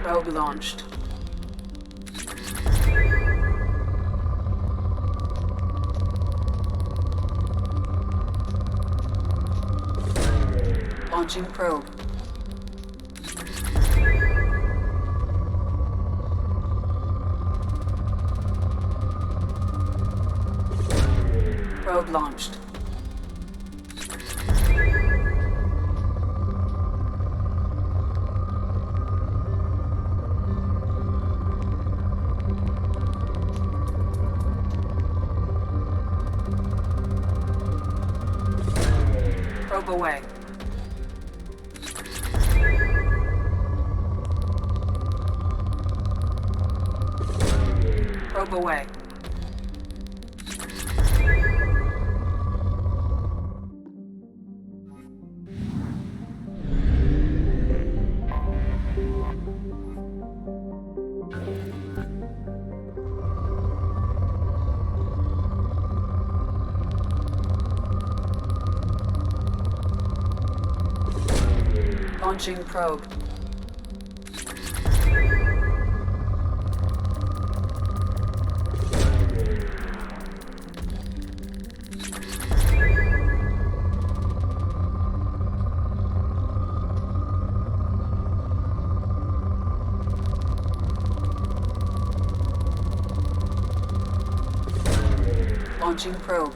Probe launched. Launching probe. Probe launched. Probe away. Probe away. Launching probe. Launching probe.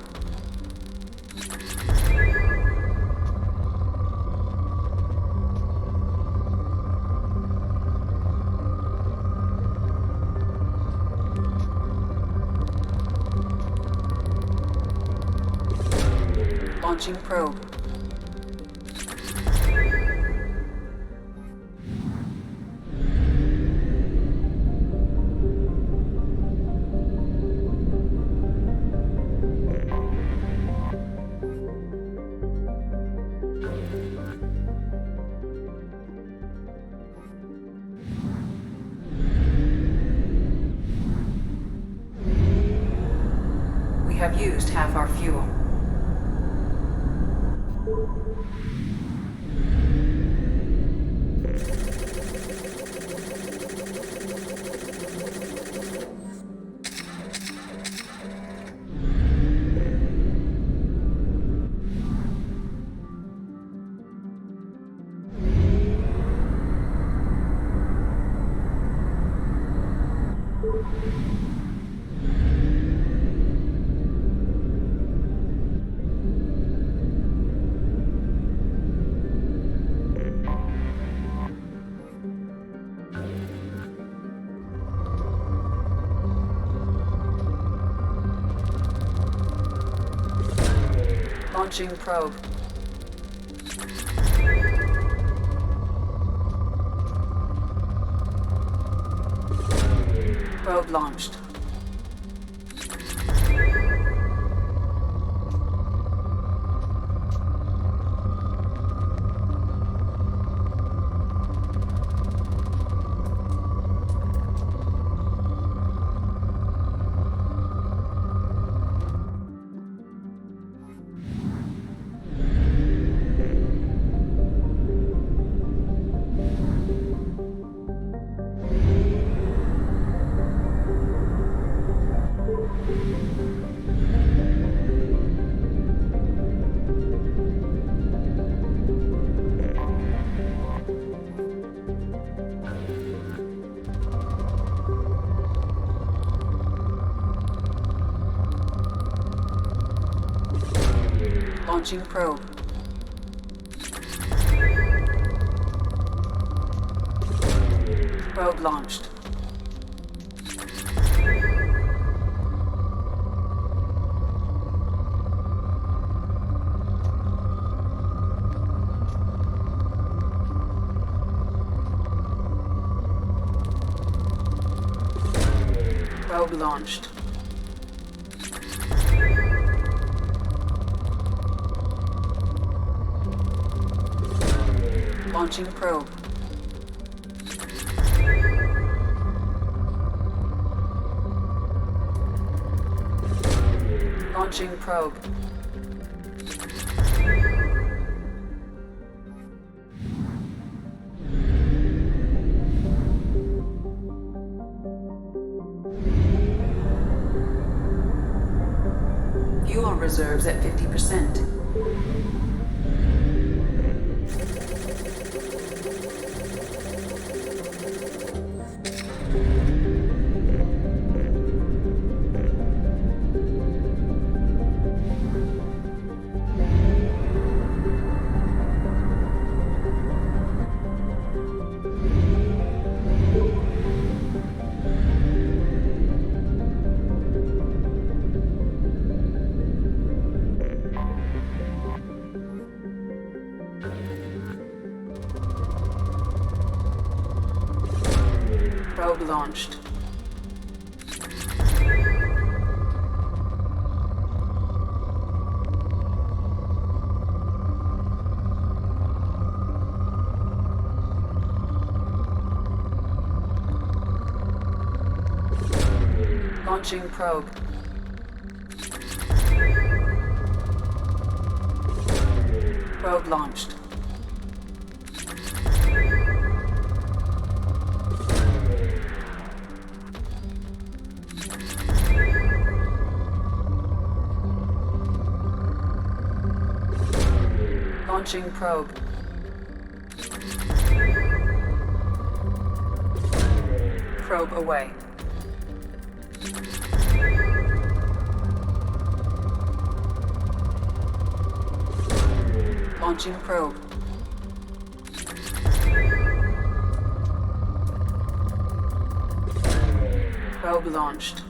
Launching probe. We have used half our fuel. Launching probe. Probe launched. Launching probe. Probe launched. Probe launched. Launching probe. Launching probe. reserves at 50%. Probe launched. Launching probe. Probe launched. Launching probe. Probe away. Launching probe. Probe launched.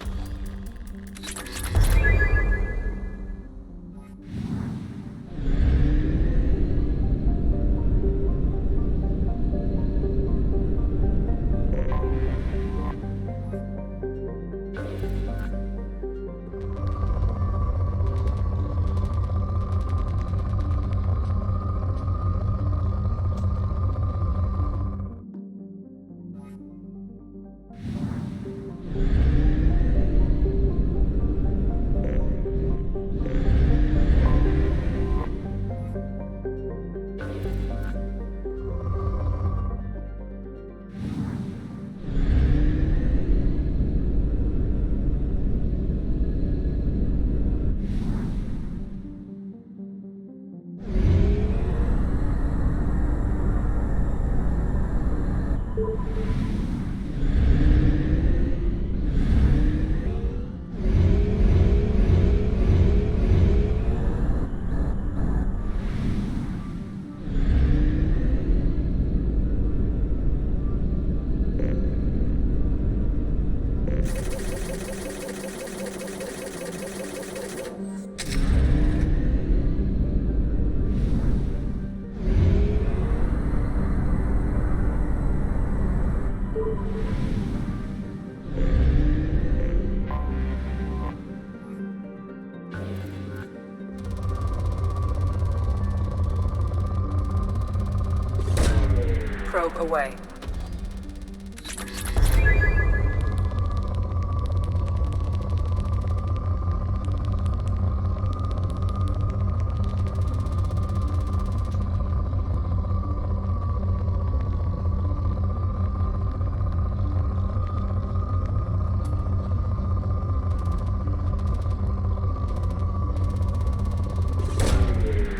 Probe away.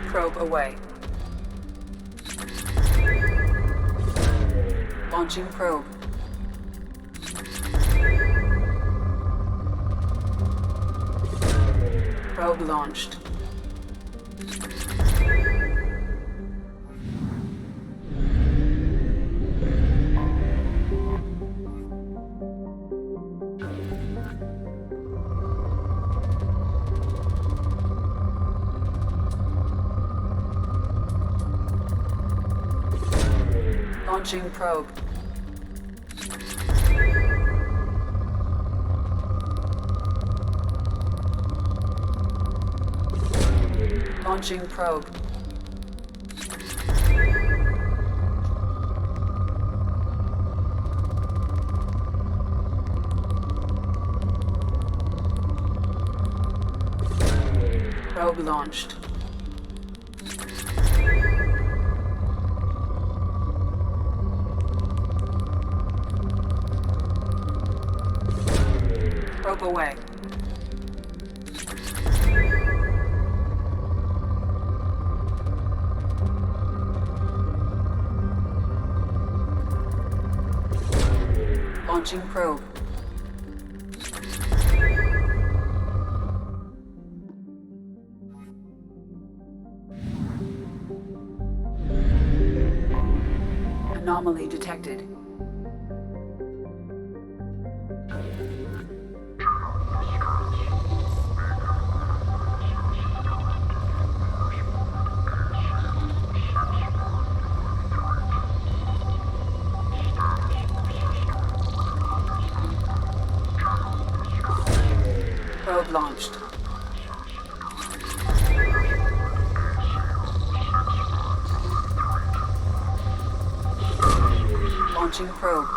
Probe away. Launching probe. Probe launched. Launching probe. Launching probe. Probe launched. Probe away. Launching probe. Anomaly detected. Probe launched. Launching probe.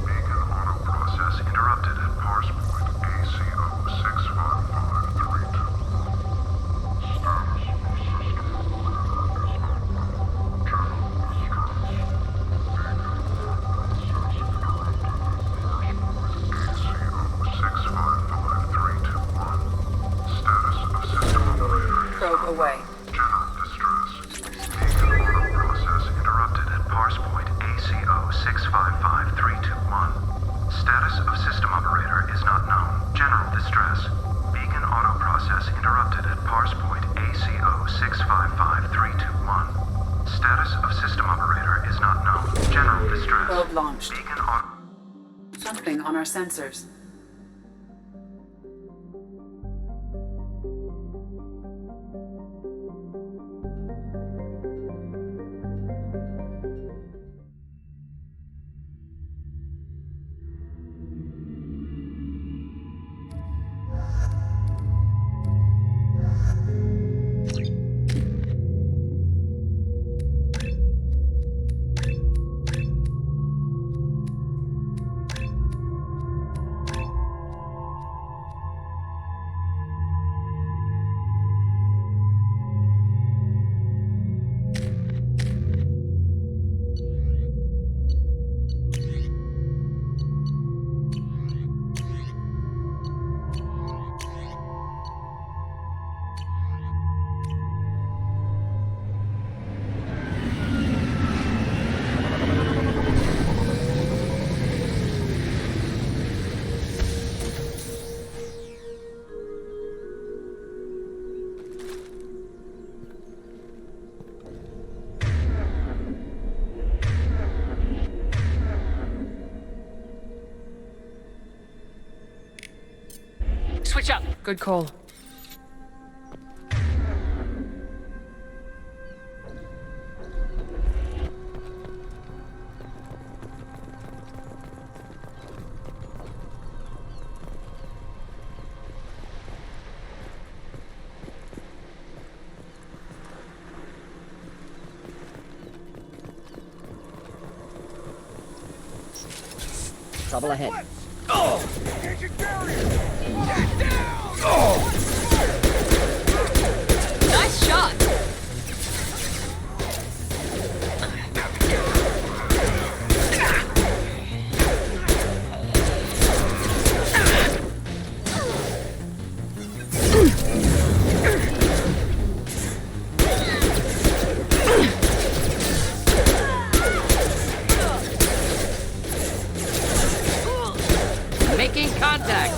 Beacon auto process interrupted at parse point ACO 65532. Status of system operator. Probe away. General distress. Beacon auto process interrupted at parse point ACO 655321. Status of system operator is not known. General distress. Beacon auto process interrupted at parse point ACO 655321. Status of system operator is not known. General distress. Probe launched. Beacon auto... Something on our sensors. Switch up. Good call. Trouble ahead. Nice shot. Making contact.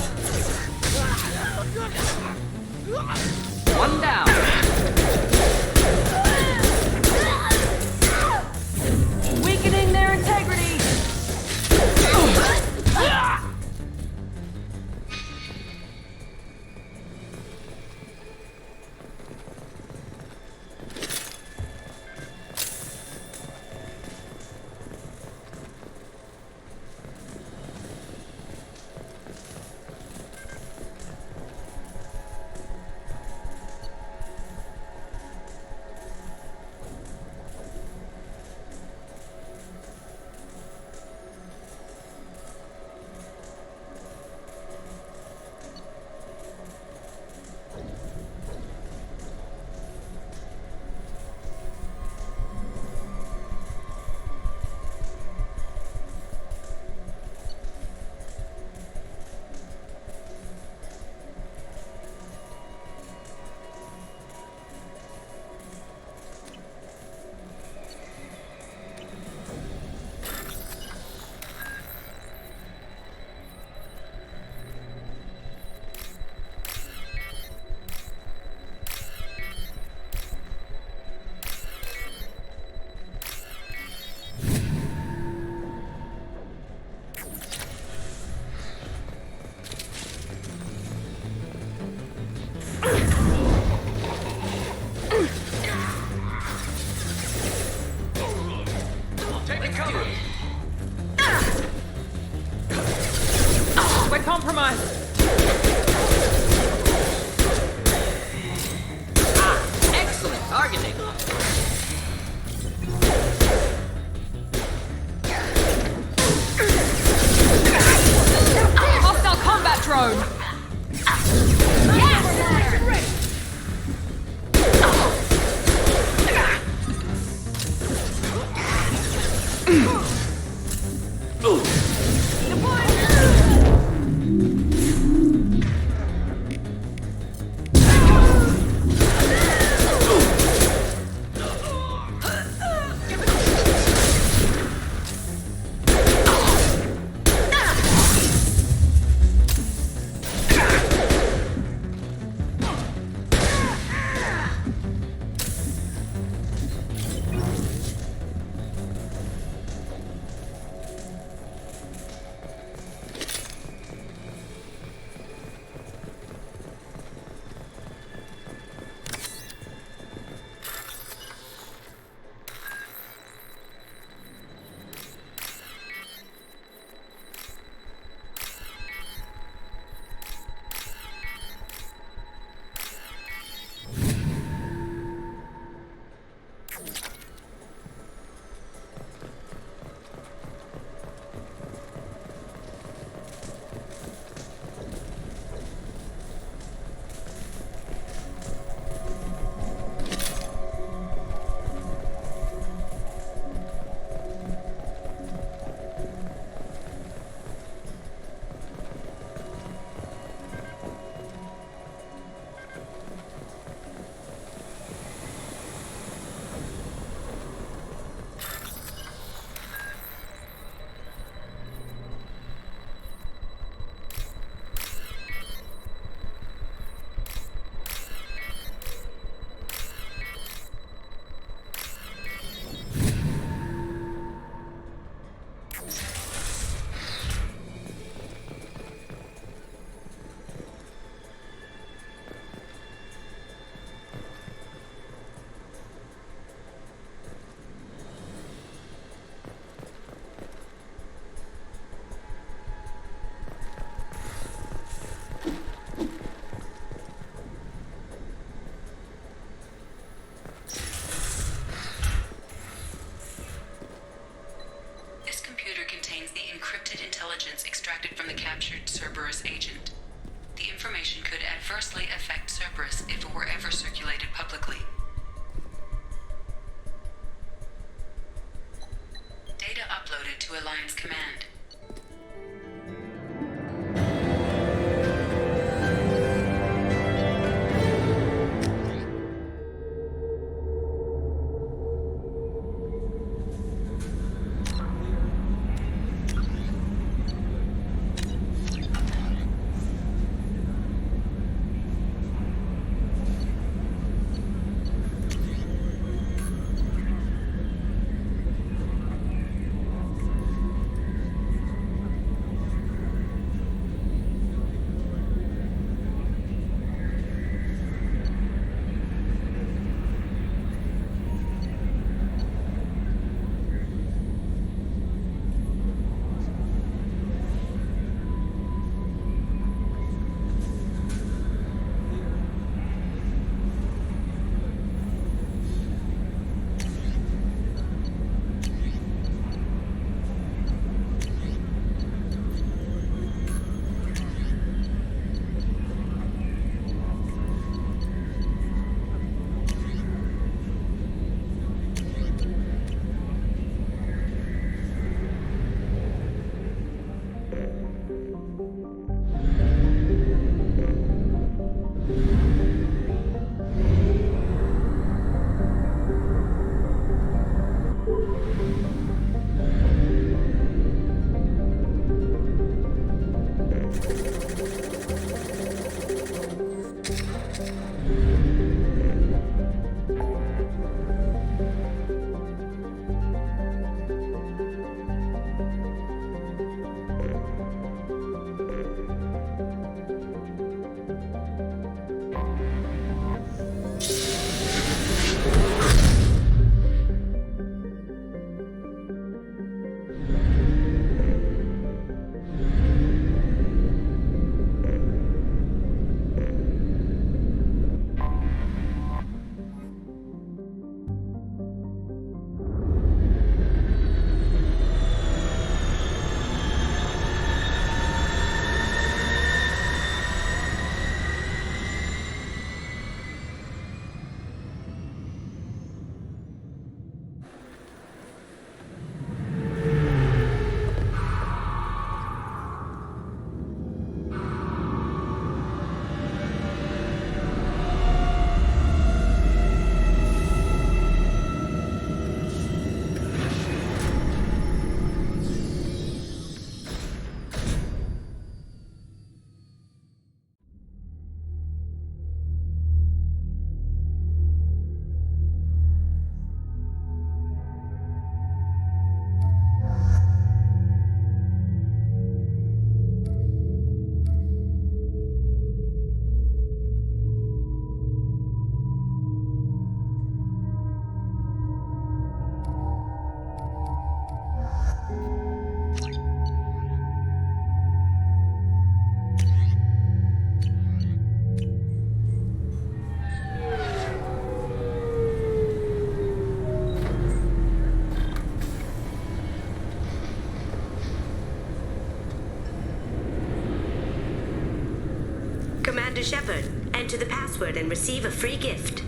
Shepard. Enter the password and receive a free gift.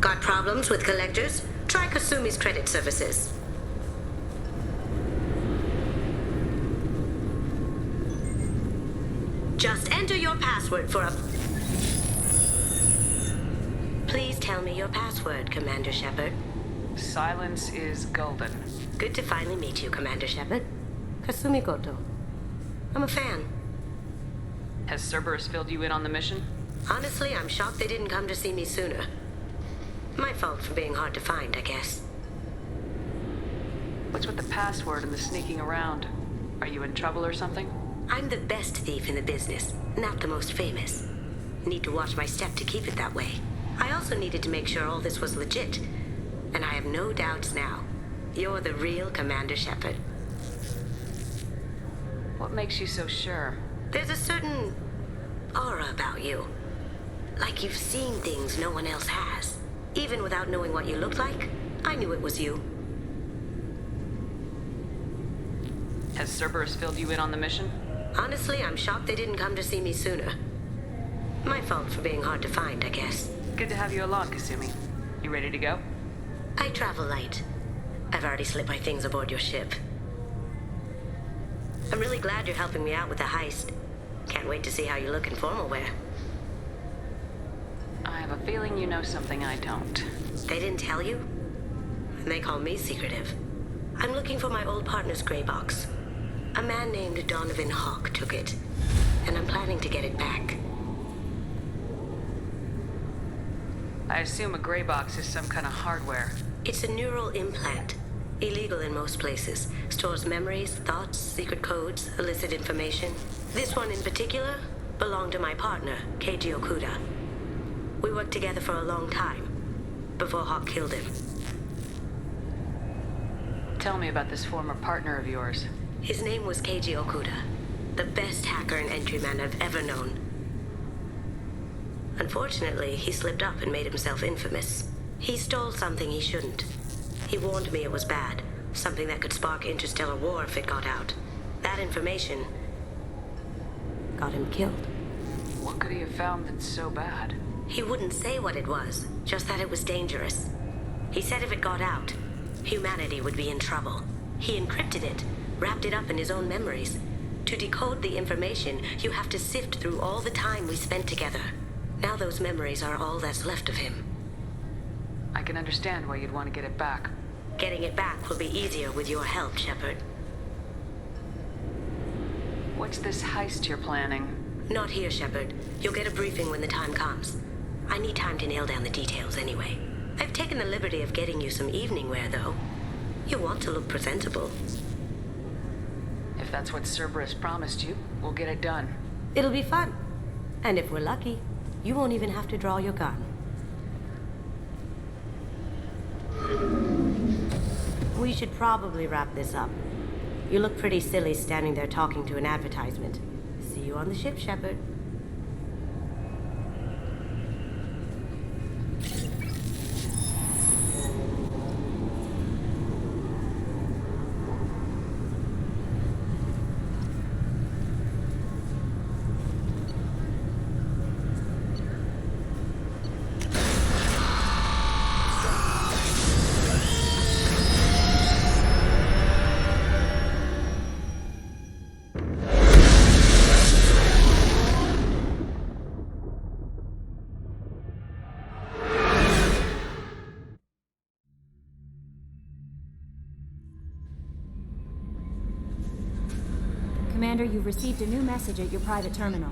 Got problems with collectors? Try Kasumi's credit services. Just enter your password for a... Please tell me your password, Commander Shepard. Silence is golden. Good to finally meet you, Commander Shepard. Kasumi Goto. I'm a fan. Has Cerberus filled you in on the mission? Honestly, I'm shocked they didn't come to see me sooner. My fault for being hard to find, I guess. What's with the password and the sneaking around? Are you in trouble or something? I'm the best thief in the business, not the most famous. Need to watch my step to keep it that way. I also needed to make sure all this was legit. And I have no doubts now. You're the real Commander Shepard. What makes you so sure? There's a certain aura about you. Like you've seen things no one else has. Even without knowing what you looked like, I knew it was you. Has Cerberus filled you in on the mission? Honestly, I'm shocked they didn't come to see me sooner. My fault for being hard to find, I guess. Good to have you along, Kasumi. You ready to go? I travel light. I've already slipped my things aboard your ship. I'm really glad you're helping me out with the heist. Can't wait to see how you look in formal wear. I have a feeling you know something I don't. They didn't tell you? And they call me secretive. I'm looking for my old partner's gray box. A man named Donovan Hawk took it, and I'm planning to get it back. I assume a gray box is some kind of hardware. It's a neural implant. Illegal in most places. Stores memories, thoughts, secret codes, illicit information. This one in particular belonged to my partner, Keiji Okuda. We worked together for a long time, before Hawk killed him. Tell me about this former partner of yours. His name was Keiji Okuda, the best hacker and entryman I've ever known. Unfortunately, he slipped up and made himself infamous. He stole something he shouldn't. He warned me it was bad, something that could spark interstellar war if it got out. That information got him killed. What could he have found that's so bad? He wouldn't say what it was, just that it was dangerous. He said if it got out, humanity would be in trouble. He encrypted it, wrapped it up in his own memories. To decode the information, you have to sift through all the time we spent together. Now those memories are all that's left of him. I can understand why you'd want to get it back. Getting it back will be easier with your help, Shepard. What's this heist you're planning? Not here, Shepard. You'll get a briefing when the time comes. I need time to nail down the details anyway. I've taken the liberty of getting you some evening wear, though. You want to look presentable. If that's what Cerberus promised you, we'll get it done. It'll be fun. And if we're lucky, you won't even have to draw your gun. We should probably wrap this up. You look pretty silly standing there talking to an advertisement. See you on the ship, Shepard. Commander, you've received a new message at your private terminal.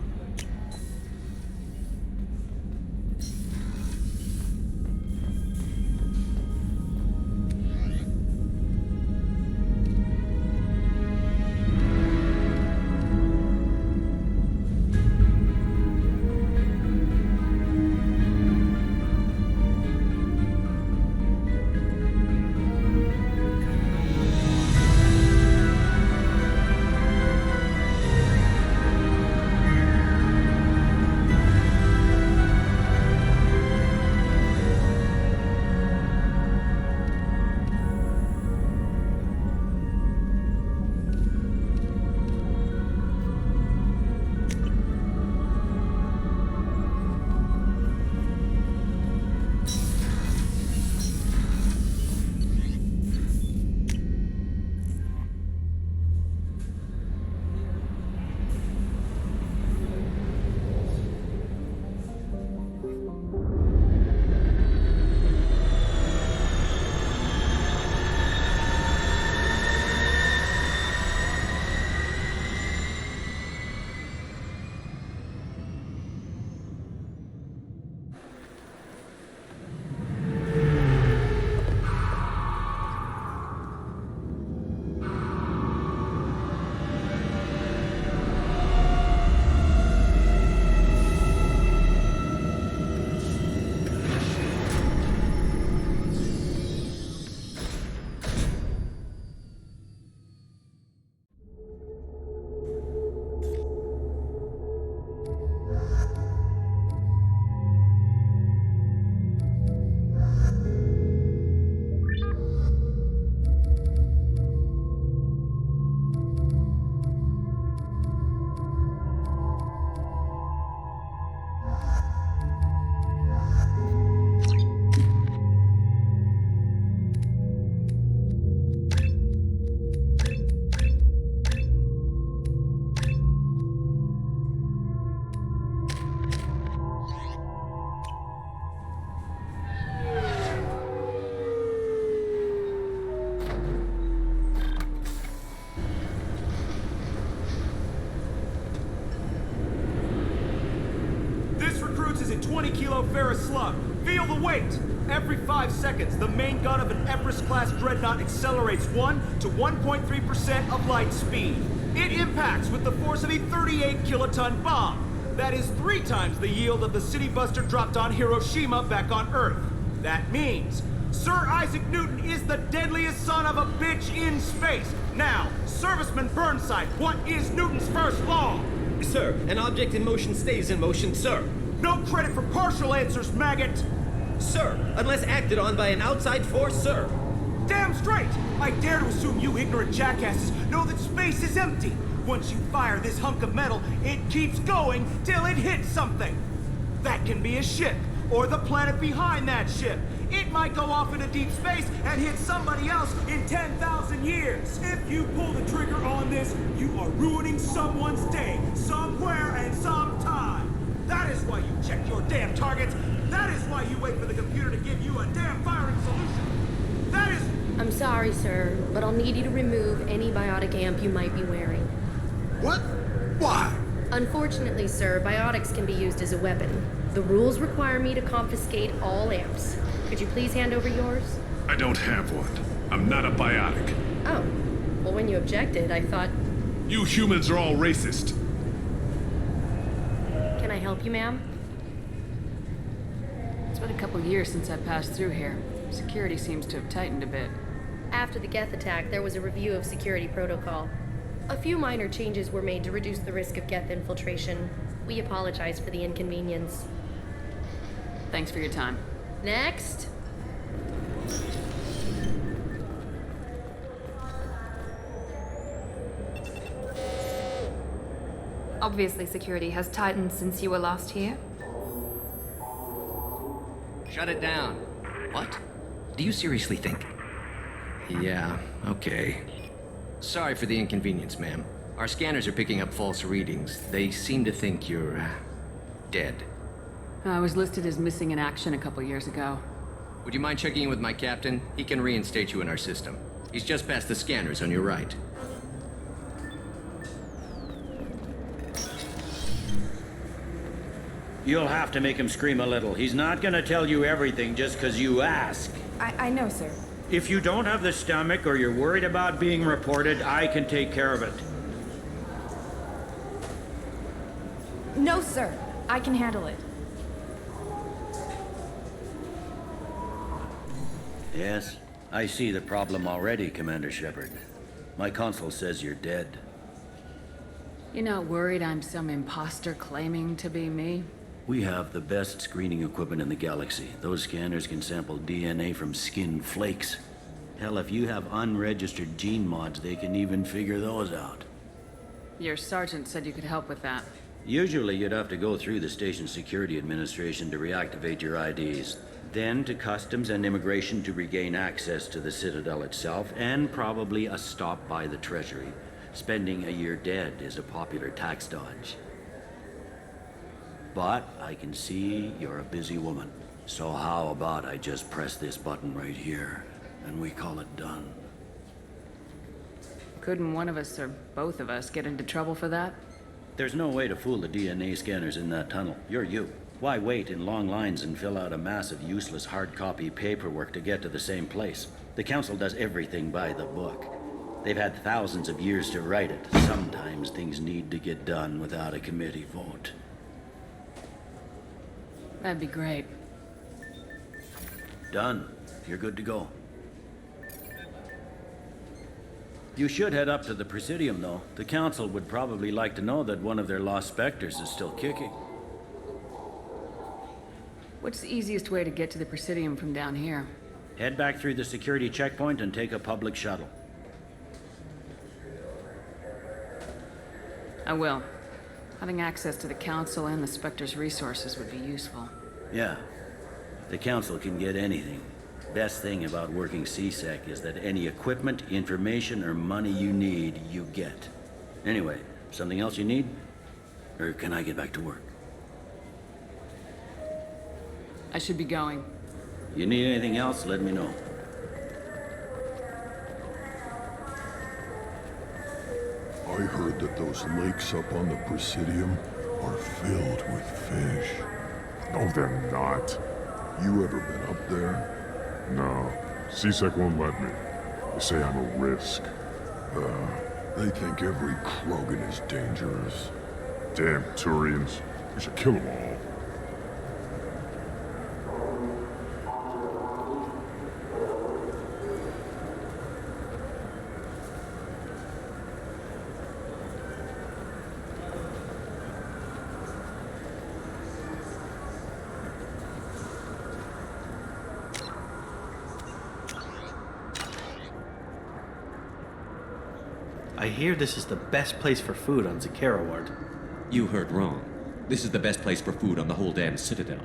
20-kilo ferrous slug. Feel the weight. Every 5 seconds, the main gun of an Everest-class dreadnought accelerates 1 to 1.3% of light speed. It impacts with the force of a 38-kiloton bomb. That is 3 times the yield of the city buster dropped on Hiroshima back on Earth. That means Sir Isaac Newton is the deadliest son of a bitch in space. Now, Serviceman Burnside, what is Newton's first law? Sir, an object in motion stays in motion, sir. No credit for partial answers, maggot! Sir, unless acted on by an outside force, sir. Damn straight! I dare to assume you ignorant jackasses know that space is empty. Once you fire this hunk of metal, it keeps going till it hits something. That can be a ship, or the planet behind that ship. It might go off into deep space and hit somebody else in 10,000 years. If you pull the trigger on this, you are ruining someone's day, somewhere and sometime. That is why you check your damn targets. That is why you wait for the computer to give you a damn firing solution. That is... I'm sorry, sir, but I'll need you to remove any biotic amp you might be wearing. What? Why? Unfortunately, sir, biotics can be used as a weapon. The rules require me to confiscate all amps. Could you please hand over yours? I don't have one. I'm not a biotic. Oh. Well, when you objected, I thought... You humans are all racist. Can I help you, ma'am? It's been a couple years since I passed through here. Security seems to have tightened a bit. After the Geth attack, there was a review of security protocol. A few minor changes were made to reduce the risk of Geth infiltration. We apologize for the inconvenience. Thanks for your time. Next! Obviously, security has tightened since you were last here. Shut it down. What? Do you seriously think? Yeah, okay. Sorry for the inconvenience, ma'am. Our scanners are picking up false readings. They seem to think you're, dead. I was listed as missing in action a couple years ago. Would you mind checking in with my captain? He can reinstate you in our system. He's just past the scanners on your right. You'll have to make him scream a little. He's not gonna tell you everything just 'cause you ask. I know, sir. If you don't have the stomach or you're worried about being reported, I can take care of it. No, sir. I can handle it. Yes, I see the problem already, Commander Shepard. My console says you're dead. You're not worried I'm some imposter claiming to be me? We have the best screening equipment in the galaxy. Those scanners can sample DNA from skin flakes. Hell, if you have unregistered gene mods, they can even figure those out. Your sergeant said you could help with that. Usually you'd have to go through the station security administration to reactivate your IDs. Then to customs and immigration to regain access to the Citadel itself, and probably a stop by the Treasury. Spending a year dead is a popular tax dodge. But I can see you're a busy woman. So how about I just press this button right here, and we call it done? Couldn't one of us or both of us get into trouble for that? There's no way to fool the DNA scanners in that tunnel. You're you. Why wait in long lines and fill out a massive useless hard copy paperwork to get to the same place? The Council does everything by the book. They've had thousands of years to write it. Sometimes things need to get done without a committee vote. That'd be great. Done. You're good to go. You should head up to the Presidium, though. The Council would probably like to know that one of their lost specters is still kicking. What's the easiest way to get to the Presidium from down here? Head back through the security checkpoint and take a public shuttle. I will. Having access to the Council and the Spectre's resources would be useful. Yeah. The Council can get anything. Best thing about working CSEC is that any equipment, information, or money you need, you get. Anyway, something else you need? Or can I get back to work? I should be going. You need anything else, let me know. I heard that those lakes up on the Presidium are filled with fish. No, they're not. You ever been up there? No. C-Sec won't let me. They say I'm a risk. They think every Krogan is dangerous. Damn Turians. We should kill them all. I hear this is the best place for food on Zakera Ward. You heard wrong. This is the best place for food on the whole damn Citadel.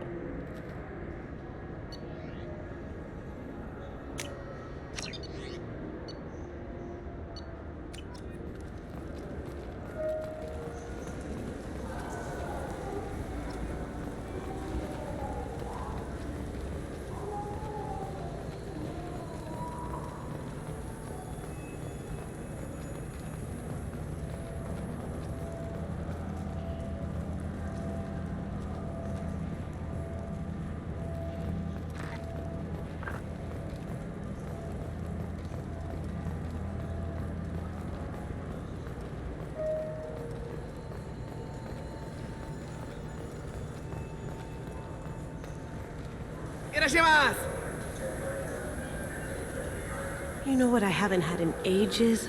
You know what I haven't had in ages?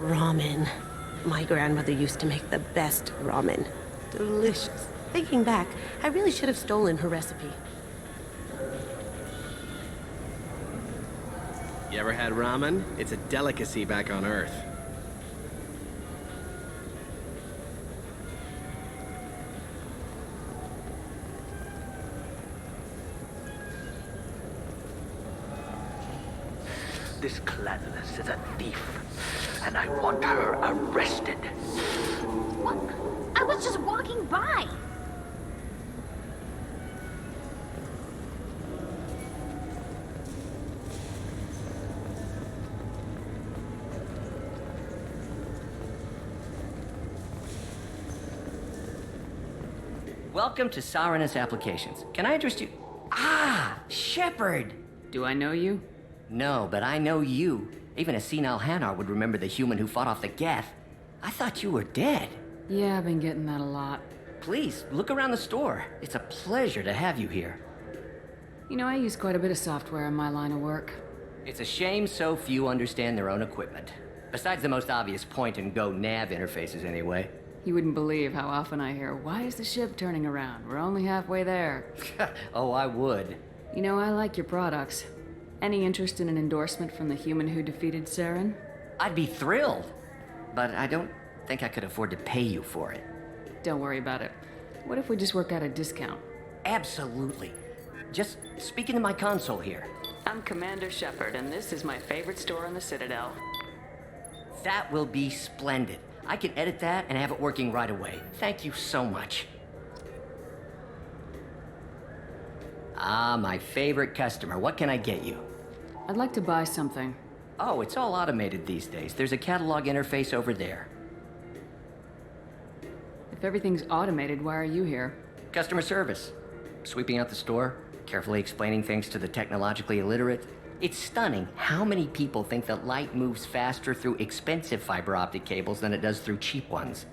Ramen. My grandmother used to make the best ramen. Delicious. Thinking back, I really should have stolen her recipe. You ever had ramen? It's a delicacy back on Earth. This Cladulus is a thief, and I want her arrested. What? I was just walking by. Welcome to Sarenus Applications. Can I interest you? Ah, Shepard! Do I know you? No, but I know you. Even a senile Hanar would remember the human who fought off the Geth. I thought you were dead. Yeah, I've been getting that a lot. Please, look around the store. It's a pleasure to have you here. You know, I use quite a bit of software in my line of work. It's a shame so few understand their own equipment. Besides the most obvious point-and-go nav interfaces, anyway. You wouldn't believe how often I hear, "Why is the ship turning around? We're only halfway there." Oh, I would. You know, I like your products. Any interest in an endorsement from the human who defeated Saren? I'd be thrilled. But I don't think I could afford to pay you for it. Don't worry about it. What if we just work out a discount? Absolutely. Just speak into my console here. I'm Commander Shepard, and this is my favorite store on the Citadel. That will be splendid. I can edit that and have it working right away. Thank you so much. Ah, my favorite customer. What can I get you? I'd like to buy something. Oh, it's all automated these days. There's a catalog interface over there. If everything's automated, why are you here? Customer service. Sweeping out the store, carefully explaining things to the technologically illiterate. It's stunning how many people think that light moves faster through expensive fiber optic cables than it does through cheap ones.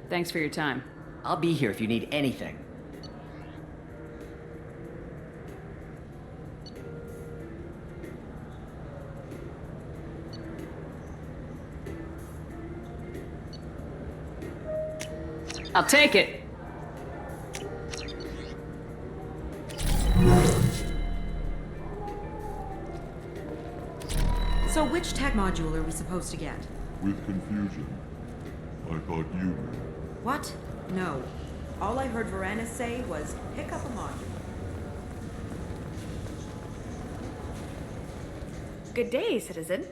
Thanks for your time. I'll be here if you need anything. I'll take it. So which tech module are we supposed to get? With confusion. I thought you knew. What? No. All I heard Varanus say was, pick up a module. Good day, citizen.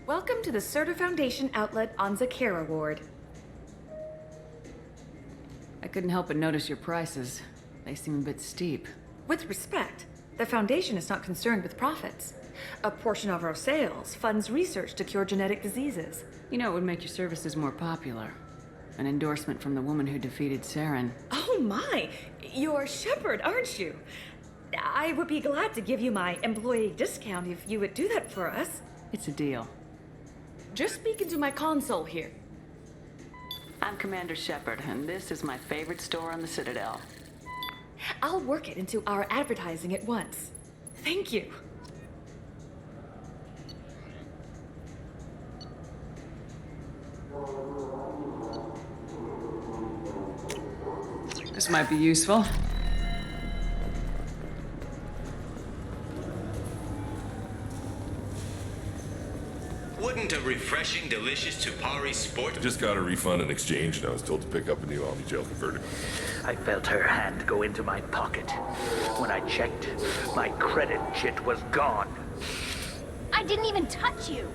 Welcome to the Certa Foundation outlet on Zakera Ward. I couldn't help but notice your prices. They seem a bit steep. With respect, the Foundation is not concerned with profits. A portion of our sales funds research to cure genetic diseases. You know, it would make your services more popular. An endorsement from the woman who defeated Saren. Oh my! You're Shepard, aren't you? I would be glad to give you my employee discount if you would do that for us. It's a deal. Just speak into my console here. I'm Commander Shepard, and this is my favorite store on the Citadel. I'll work it into our advertising at once. Thank you. This might be useful. Wouldn't a refreshing, delicious Tupari sport... Just got a refund and exchange, and I was told to pick up a new Omni-Gel converter. I felt her hand go into my pocket. When I checked, my credit chit was gone. I didn't even touch you.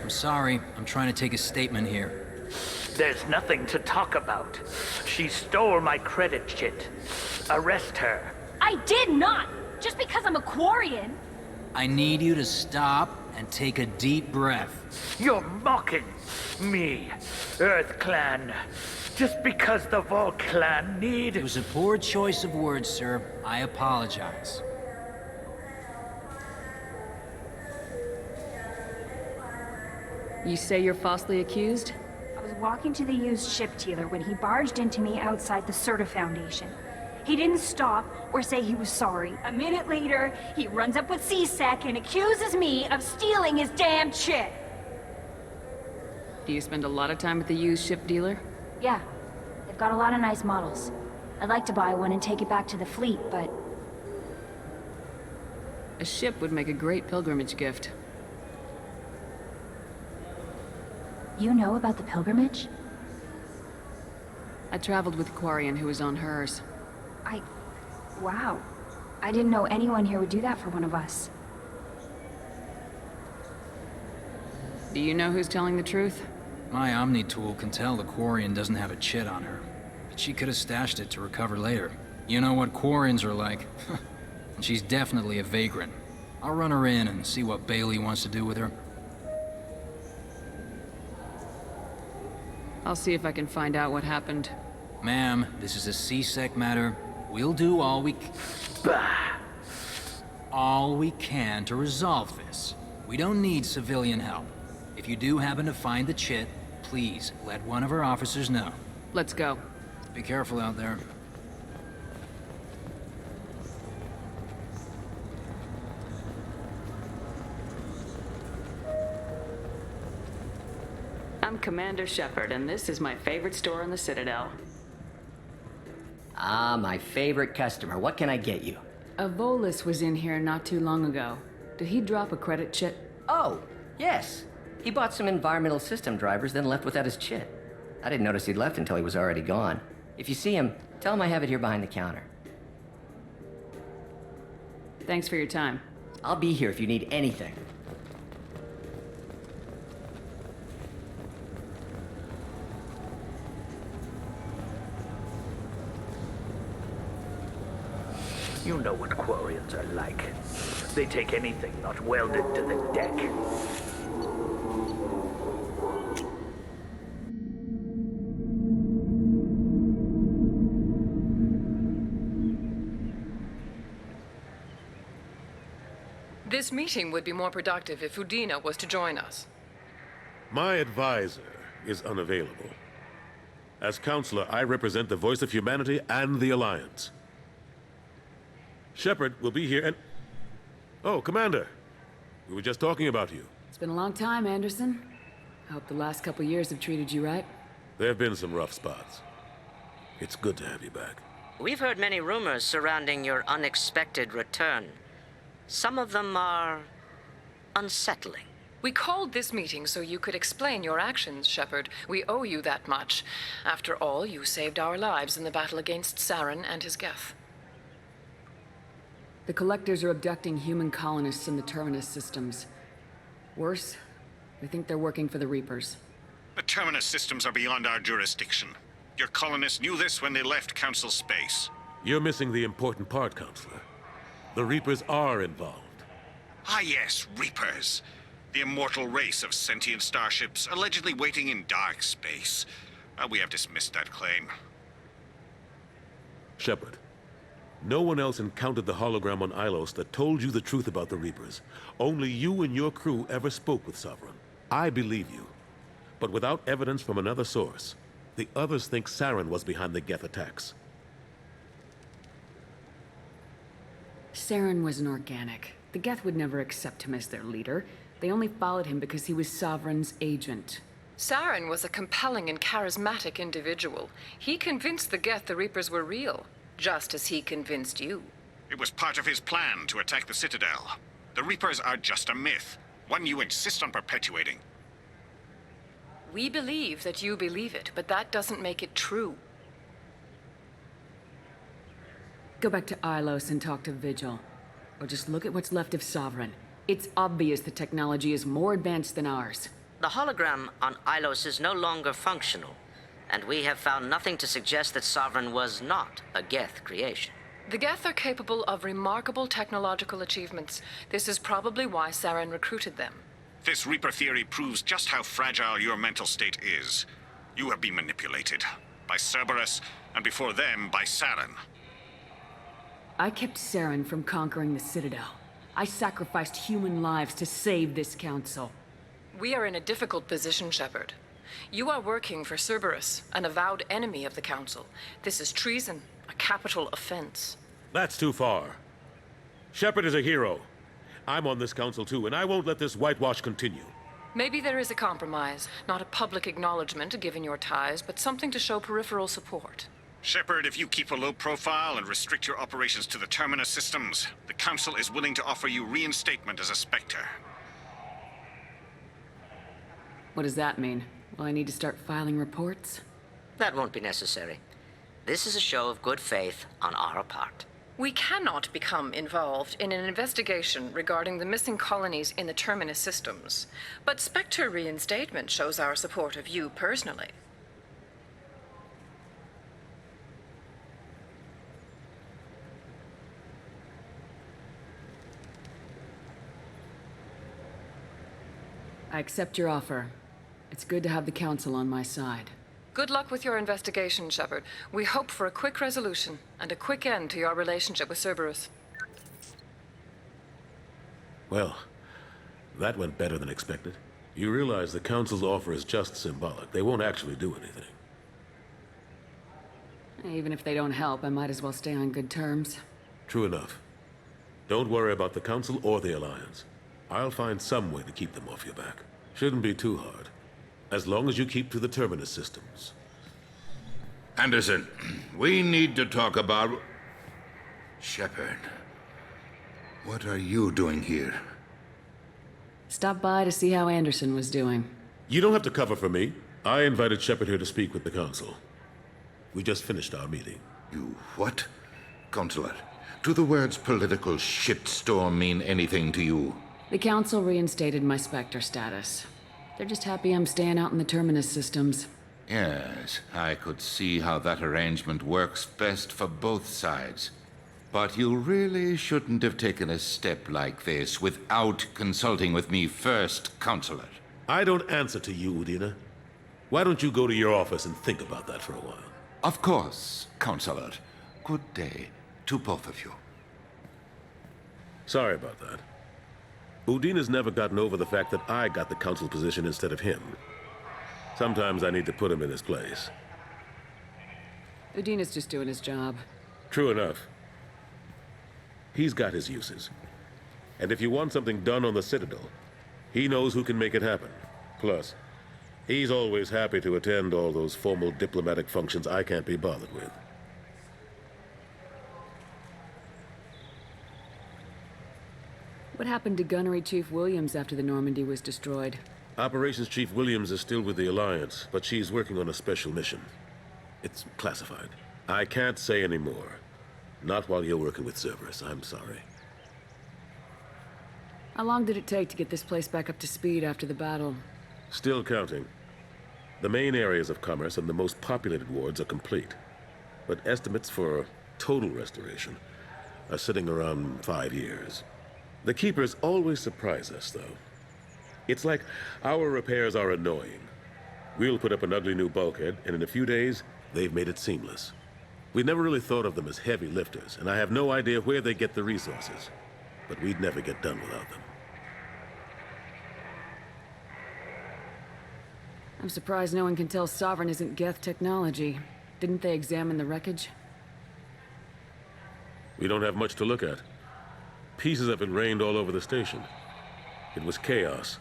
I'm sorry. I'm trying to take a statement here. There's nothing to talk about. She stole my credit chit. Arrest her. I did not! Just because I'm a Quarian. I need you to stop and take a deep breath. You're mocking me, Earth Clan. Just because the Vol Clan need... It was a poor choice of words, sir. I apologize. You say you're falsely accused? I was walking to the used ship dealer when he barged into me outside the Serta Foundation. He didn't stop or say he was sorry. A minute later, he runs up with C-Sec and accuses me of stealing his damn chip. Do you spend a lot of time at the used ship dealer? Yeah, they've got a lot of nice models. I'd like to buy one and take it back to the fleet, but... A ship would make a great pilgrimage gift. You know about the pilgrimage? I traveled with a Quarian who was on hers. Wow. I didn't know anyone here would do that for one of us. Do you know who's telling the truth? My Omni tool can tell the Quarian doesn't have a chit on her. But she could have stashed it to recover later. You know what Quarians are like. And she's definitely a vagrant. I'll run her in and see what Bailey wants to do with her. I'll see if I can find out what happened. Ma'am, this is a C-Sec matter. We'll do all we can to resolve this. We don't need civilian help. If you do happen to find the chit, please let one of our officers know. Let's go. Be careful out there. I'm Commander Shepard, and this is my favorite store in the Citadel. Ah, my favorite customer. What can I get you? A Volus was in here not too long ago. Did he drop a credit chit? Oh, yes. He bought some environmental system drivers, then left without his chit. I didn't notice he'd left until he was already gone. If you see him, tell him I have it here behind the counter. Thanks for your time. I'll be here if you need anything. You know what Quarians are like. They take anything not welded to the deck. This meeting would be more productive if Udina was to join us. My advisor is unavailable. As counselor, I represent the voice of humanity and the Alliance. Shepard will be here and... Oh, Commander. We were just talking about you. It's been a long time, Anderson. I hope the last couple years have treated you right. There have been some rough spots. It's good to have you back. We've heard many rumors surrounding your unexpected return. Some of them are unsettling. We called this meeting so you could explain your actions, Shepard. We owe you that much. After all, you saved our lives in the battle against Saren and his Geth. The Collectors are abducting human colonists in the Terminus systems. Worse, we think they're working for the Reapers. The Terminus systems are beyond our jurisdiction. Your colonists knew this when they left Council space. You're missing the important part, Counselor. The Reapers are involved. Ah yes, Reapers. The immortal race of sentient starships allegedly waiting in dark space. We have dismissed that claim. Shepard, no one else encountered the hologram on Ilos that told you the truth about the Reapers. Only you and your crew ever spoke with Sovereign. I believe you. But without evidence from another source, the others think Saren was behind the Geth attacks. Saren was an organic. The Geth would never accept him as their leader. They only followed him because he was Sovereign's agent. Saren was a compelling and charismatic individual. He convinced the Geth the Reapers were real, just as he convinced you. It was part of his plan to attack the Citadel. The Reapers are just a myth, one you insist on perpetuating. We believe that you believe it, but that doesn't make it true. Go back to Ilos and talk to Vigil. Or just look at what's left of Sovereign. It's obvious the technology is more advanced than ours. The hologram on Ilos is no longer functional, and we have found nothing to suggest that Sovereign was not a Geth creation. The Geth are capable of remarkable technological achievements. This is probably why Saren recruited them. This Reaper theory proves just how fragile your mental state is. You have been manipulated. By Cerberus, and before them, by Saren. I kept Saren from conquering the Citadel. I sacrificed human lives to save this council. We are in a difficult position, Shepard. You are working for Cerberus, an avowed enemy of the Council. This is treason, a capital offense. That's too far. Shepard is a hero. I'm on this council too, and I won't let this whitewash continue. Maybe there is a compromise. Not a public acknowledgement given your ties, but something to show peripheral support. Shepard, if you keep a low profile and restrict your operations to the Terminus systems, the Council is willing to offer you reinstatement as a Spectre. What does that mean? Will I need to start filing reports? That won't be necessary. This is a show of good faith on our part. We cannot become involved in an investigation regarding the missing colonies in the Terminus systems, but Spectre reinstatement shows our support of you personally. I accept your offer. It's good to have the Council on my side. Good luck with your investigation, Shepard. We hope for a quick resolution and a quick end to your relationship with Cerberus. Well, that went better than expected. You realize the Council's offer is just symbolic. They won't actually do anything. Even if they don't help, I might as well stay on good terms. True enough. Don't worry about the Council or the Alliance. I'll find some way to keep them off your back. Shouldn't be too hard. As long as you keep to the Terminus systems. Anderson, we need to talk about... Shepard. What are you doing here? Stop by to see how Anderson was doing. You don't have to cover for me. I invited Shepard here to speak with the Council. We just finished our meeting. You what? Counselor, do the words political shitstorm mean anything to you? The Council reinstated my Spectre status. They're just happy I'm staying out in the Terminus systems. Yes, I could see how that arrangement works best for both sides. But you really shouldn't have taken a step like this without consulting with me first, Counselor. I don't answer to you, Udina. Why don't you go to your office and think about that for a while? Of course, Counselor. Good day to both of you. Sorry about that. Udina's never gotten over the fact that I got the Council position instead of him. Sometimes I need to put him in his place. Udina's just doing his job. True enough. He's got his uses. And if you want something done on the Citadel, he knows who can make it happen. Plus, he's always happy to attend all those formal diplomatic functions I can't be bothered with. What happened to Gunnery Chief Williams after the Normandy was destroyed? Operations Chief Williams is still with the Alliance, but she's working on a special mission. It's classified. I can't say any more. Not while you're working with Cerberus, I'm sorry. How long did it take to get this place back up to speed after the battle? Still counting. The main areas of commerce and the most populated wards are complete. But estimates for total restoration are sitting around 5 years. The Keepers always surprise us, though. It's like our repairs are annoying. We'll put up an ugly new bulkhead, and in a few days, they've made it seamless. We never really thought of them as heavy lifters, and I have no idea where they get the resources. But we'd never get done without them. I'm surprised no one can tell Sovereign isn't Geth technology. Didn't they examine the wreckage? We don't have much to look at. Pieces of it rained all over the station. It was chaos,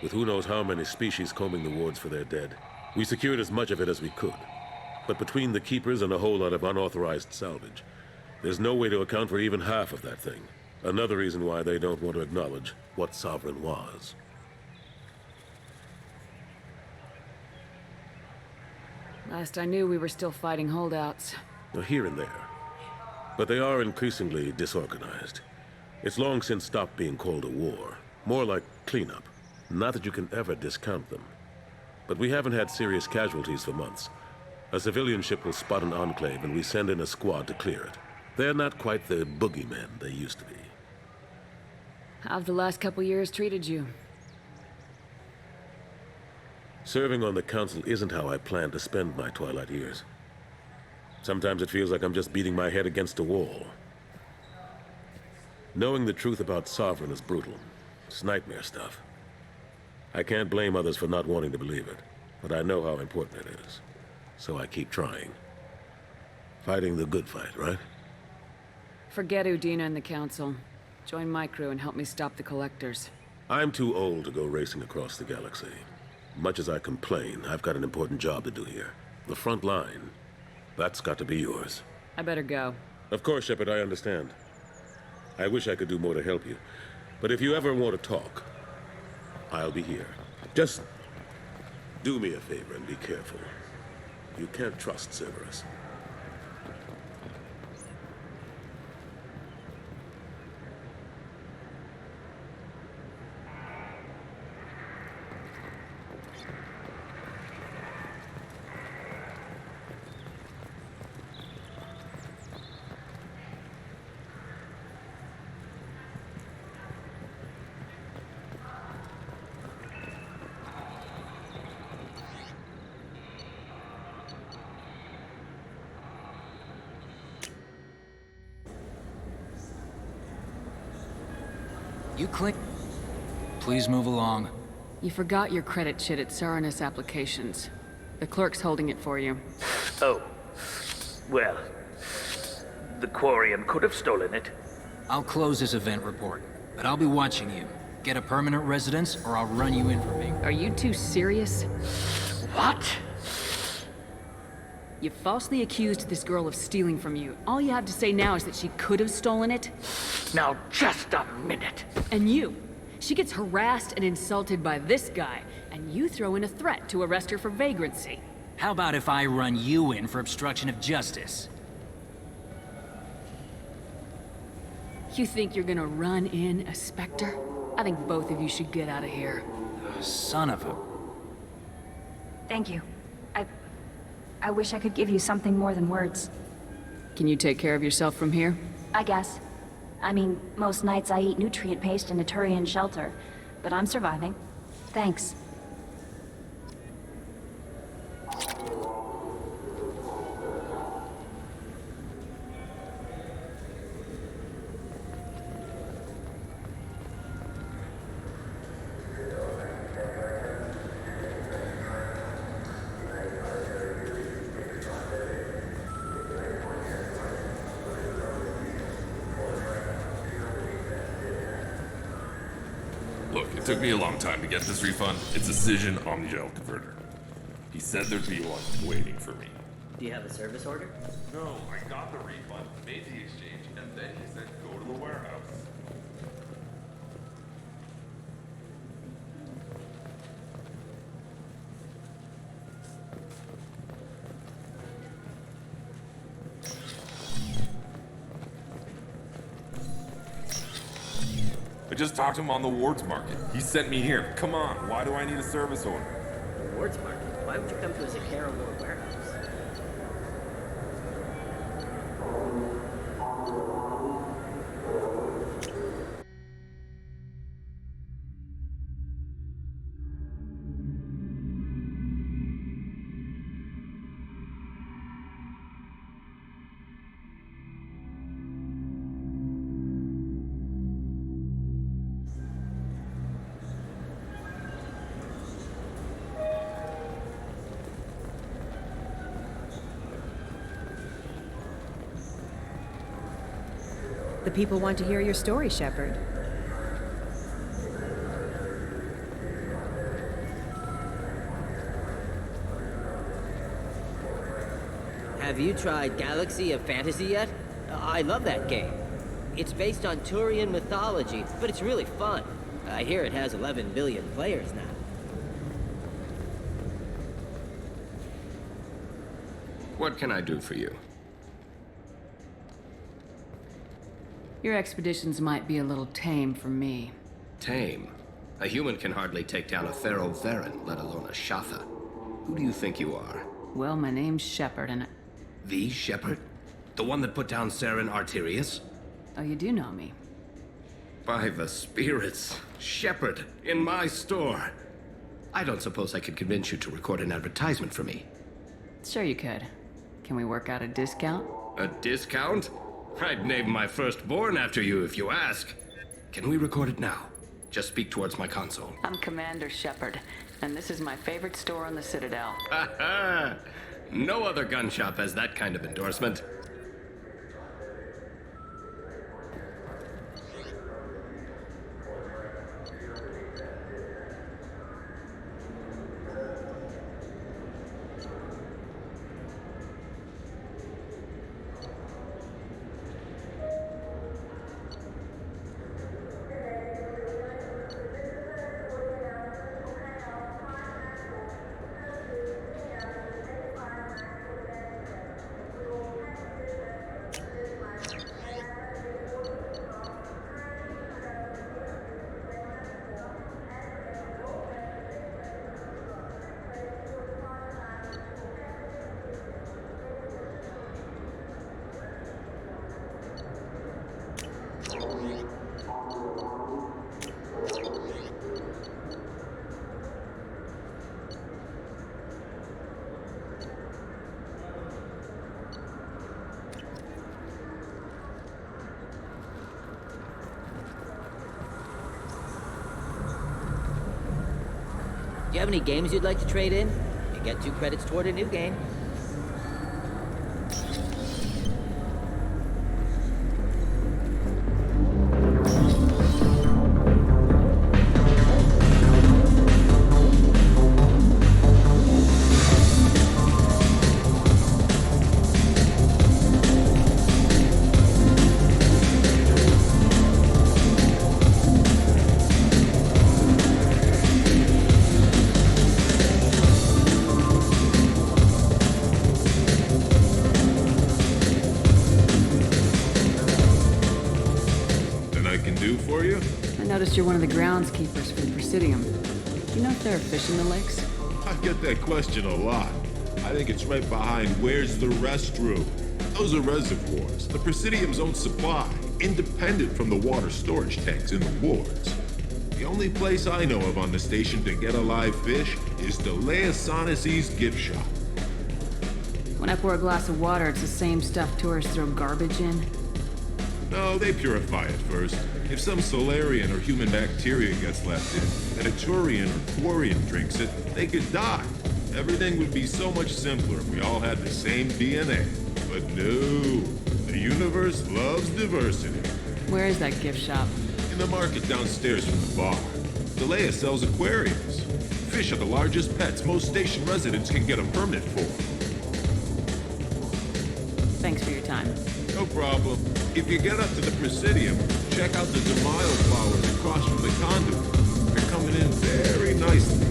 with who knows how many species combing the wards for their dead. We secured as much of it as we could. But between the Keepers and a whole lot of unauthorized salvage, there's no way to account for even half of that thing. Another reason why they don't want to acknowledge what Sovereign was. Last I knew, we were still fighting holdouts. Here and there. But they are increasingly disorganized. It's long since stopped being called a war. More like cleanup. Not that you can ever discount them. But we haven't had serious casualties for months. A civilian ship will spot an enclave and we send in a squad to clear it. They're not quite the boogeymen they used to be. How've the last couple years treated you? Serving on the Council isn't how I plan to spend my twilight years. Sometimes it feels like I'm just beating my head against a wall. Knowing the truth about Sovereign is brutal. It's nightmare stuff. I can't blame others for not wanting to believe it, but I know how important it is. So I keep trying. Fighting the good fight, right? Forget Udina and the Council. Join my crew and help me stop the Collectors. I'm too old to go racing across the galaxy. Much as I complain, I've got an important job to do here. The front line. That's got to be yours. I better go. Of course, Shepard, I understand. I wish I could do more to help you. But if you ever want to talk, I'll be here. Just do me a favor and be careful. You can't trust Cerberus. You click. Please move along. You forgot your credit shit at Saranus Applications. The clerk's holding it for you. Oh. Well, the Quarian could have stolen it. I'll close this event report, but I'll be watching you. Get a permanent residence, or I'll run you in for being... Are you two serious? What? You falsely accused this girl of stealing from you. All you have to say now is that she could have stolen it? Now, just a minute. And you. She gets harassed and insulted by this guy, and you throw in a threat to arrest her for vagrancy. How about if I run you in for obstruction of justice? You think you're gonna run in a Spectre? I think both of you should get out of here. Son of a... Thank you. I wish I could give you something more than words. Can you take care of yourself from here? I guess. I mean, most nights I eat nutrient paste in a Turian shelter, but I'm surviving. Thanks. Look, it took me a long time to get this refund. It's a Cision Omnigel converter. He said there'd be one waiting for me. Do you have a service order? No, I got the refund, made the exchange, and then he said go to the warehouse. I just talked to him on the Wards Market. He sent me here. Come on, why do I need a service order? The Wards Market? Why would you come to a Zakara War warehouse? The people want to hear your story, Shepard. Have you tried Galaxy of Fantasy yet? I love that game. It's based on Turian mythology, but it's really fun. I hear it has 11 billion players now. What can I do for you? Your expeditions might be a little tame for me. Tame? A human can hardly take down a Pharaoh Varen, let alone a Shatha. Who do you think you are? Well, my name's Shepard, and The Shepard? The one that put down Saren Arterius? oh, you do know me. By the spirits, Shepard, in my store. I don't suppose I could convince you to record an advertisement for me. Sure you could. Can we work out a discount? A discount? I'd name my firstborn after you if you ask. Can we record it now? Just speak towards my console. I'm Commander Shepard, and this is my favorite store on the Citadel. Ha ha! No other gun shop has that kind of endorsement. Do you have any games you'd like to trade in? You get 2 credits toward a new game. You're one of the groundskeepers for the Presidium. Do you know if there are fish in the lakes? I get that question a lot. I think it's right behind where's the restroom. Those are reservoirs, the Presidium's own supply, independent from the water storage tanks in the wards. The only place I know of on the station to get a live fish is Delea Sonesi's gift shop. When I pour a glass of water, it's the same stuff tourists throw garbage in? No, they purify it first. If some Solarian or human bacteria gets left in, and a Turian or Quarian drinks it, they could die. Everything would be so much simpler if we all had the same DNA. But no, the universe loves diversity. Where is that gift shop? In the market downstairs from the bar. Delea sells aquariums. Fish are the largest pets most station residents can get a permit for. Thanks for your time. No problem. If you get up to the Presidium, check out the Demaio flowers across from the conduit. They're coming in very nicely.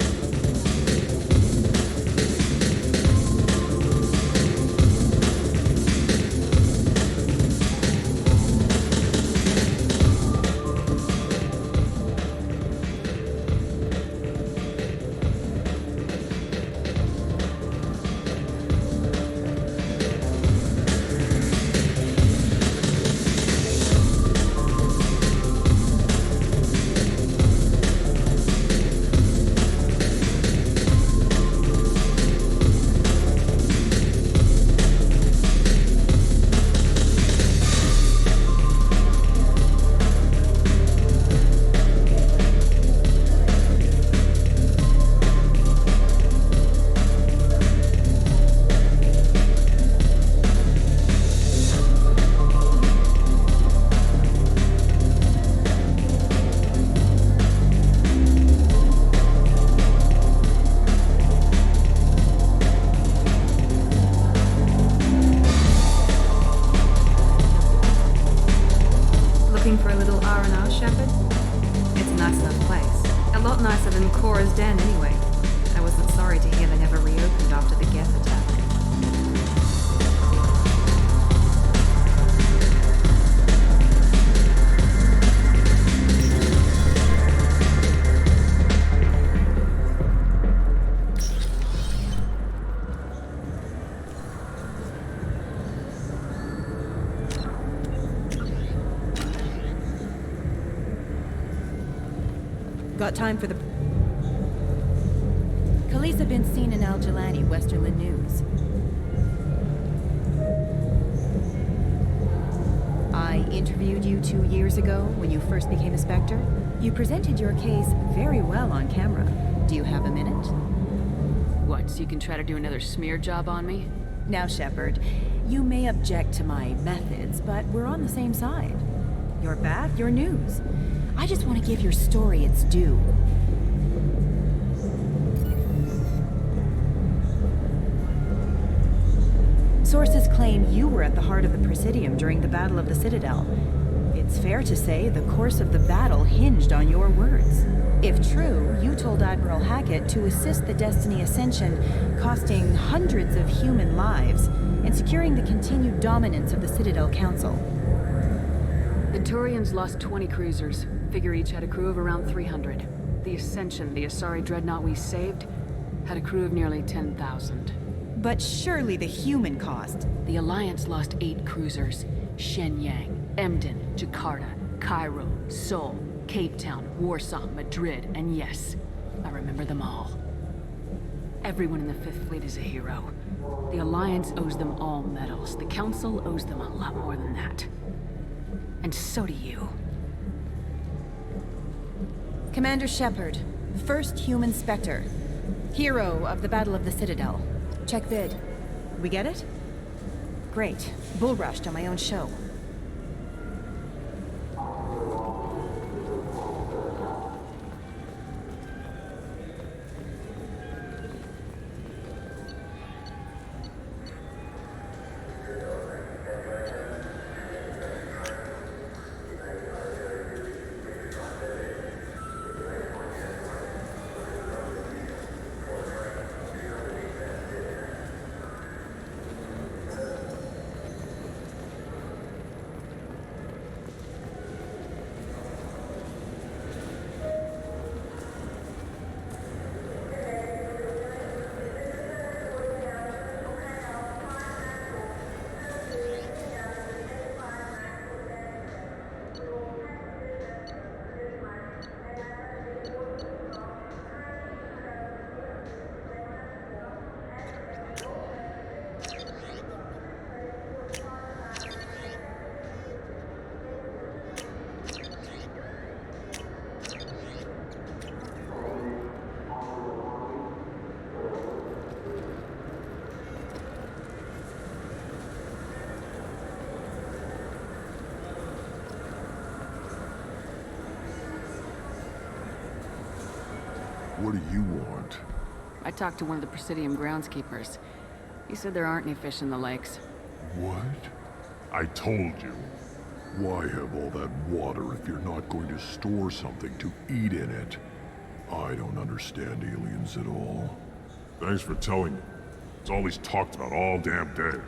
closed down anyway. I wasn't sorry to hear they never reopened after the Geth attack. Got time for the... Khaleesa been seen in Al Jalani, Westerland News. I interviewed you 2 years ago when you first became a Spectre. You presented your case very well on camera. Do you have a minute? What, so you can try to do another smear job on me? Now, Shepard, you may object to my methods, but we're on the same side. Your back, your news. I just want to give your story its due. Sources claim you were at the heart of the Presidium during the Battle of the Citadel. It's fair to say the course of the battle hinged on your words. If true, you told Admiral Hackett to assist the Destiny Ascension, costing hundreds of human lives and securing the continued dominance of the Citadel Council. The Turians lost 20 cruisers. Figure each had a crew of around 300. The Ascension, the Asari dreadnought we saved, had a crew of nearly 10,000. But surely the human cost. The Alliance lost 8 cruisers. Shenyang, Emden, Jakarta, Cairo, Seoul, Cape Town, Warsaw, Madrid, and yes, I remember them all. Everyone in the Fifth Fleet is a hero. The Alliance owes them all medals. The Council owes them a lot more than that. And so do you. Commander Shepard, first human Spectre. Hero of the Battle of the Citadel. Check vid. We get it? Great. Bull rushed on my own show. What do you want? I talked to one of the Presidium groundskeepers. He said there aren't any fish in the lakes. What? I told you. Why have all that water if you're not going to store something to eat in it? I don't understand aliens at all. Thanks for telling me. It's all he's talked about all damn day.